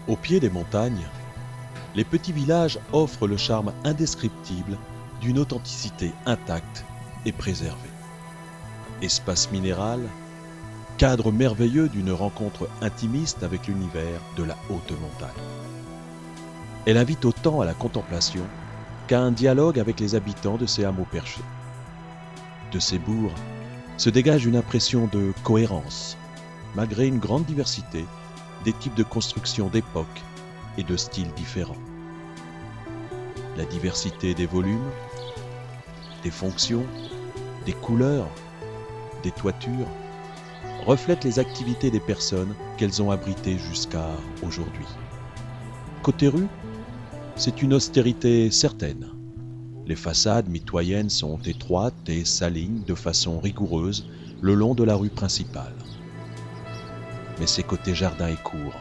Au pied des montagnes, les petits villages offrent le charme indescriptible d'une authenticité intacte et préservée. Espace minéral, cadre merveilleux d'une rencontre intimiste avec l'univers de la haute montagne. Elle invite autant à la contemplation qu'à un dialogue avec les habitants de ces hameaux perchés. De ces bourgs se dégage une impression de cohérence, malgré une grande diversité des types de construction d'époque et de styles différents. La diversité des volumes, des fonctions, des couleurs, des toitures, reflète les activités des personnes qu'elles ont abritées jusqu'à aujourd'hui. Côté rue, c'est une austérité certaine. Les façades mitoyennes sont étroites et s'alignent de façon rigoureuse le long de la rue principale. Mais c'est côté jardin et cour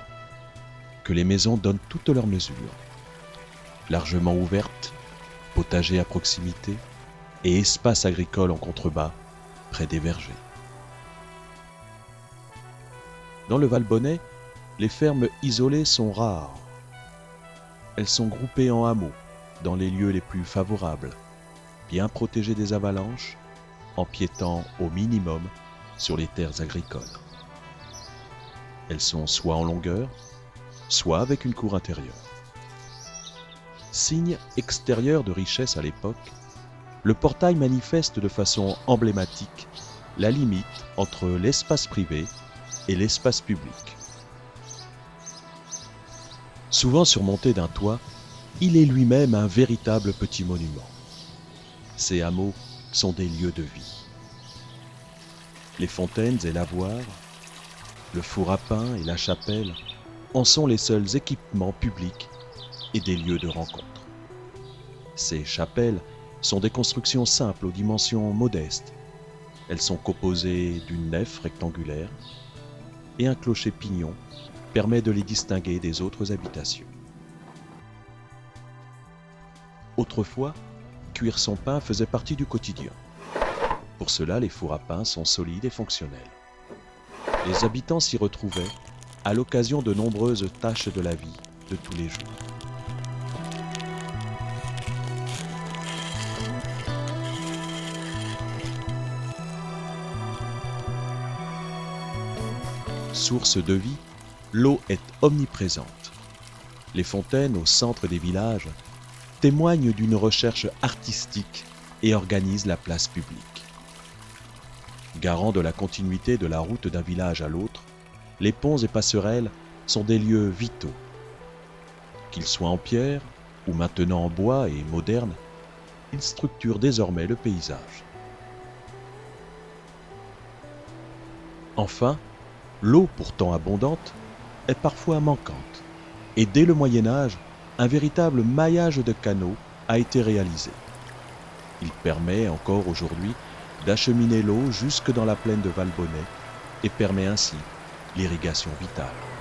que les maisons donnent toutes leurs mesures. Largement ouvertes, potager à proximité et espace agricole en contrebas près des vergers. Dans le Valbonnais, les fermes isolées sont rares. Elles sont groupées en hameaux, dans les lieux les plus favorables, bien protégées des avalanches, empiétant au minimum sur les terres agricoles. Elles sont soit en longueur, soit avec une cour intérieure. Signe extérieur de richesse à l'époque, le portail manifeste de façon emblématique la limite entre l'espace privé et l'espace public. Souvent surmonté d'un toit, il est lui-même un véritable petit monument. Ces hameaux sont des lieux de vie. Les fontaines et lavoirs, le four à pain et la chapelle en sont les seuls équipements publics et des lieux de rencontre. Ces chapelles sont des constructions simples aux dimensions modestes. Elles sont composées d'une nef rectangulaire et un clocher-pignon permet de les distinguer des autres habitations. Autrefois, cuire son pain faisait partie du quotidien. Pour cela, les fours à pain sont solides et fonctionnels. Les habitants s'y retrouvaient à l'occasion de nombreuses tâches de la vie de tous les jours. Source de vie, l'eau est omniprésente. Les fontaines au centre des villages témoignent d'une recherche artistique et organisent la place publique. Garant de la continuité de la route d'un village à l'autre, les ponts et passerelles sont des lieux vitaux. Qu'ils soient en pierre ou maintenant en bois et modernes, ils structurent désormais le paysage. Enfin, l'eau pourtant abondante est parfois manquante et dès le Moyen Âge, un véritable maillage de canaux a été réalisé. Il permet encore aujourd'hui d'acheminer l'eau jusque dans la plaine de Valbonnais et permet ainsi l'irrigation vitale.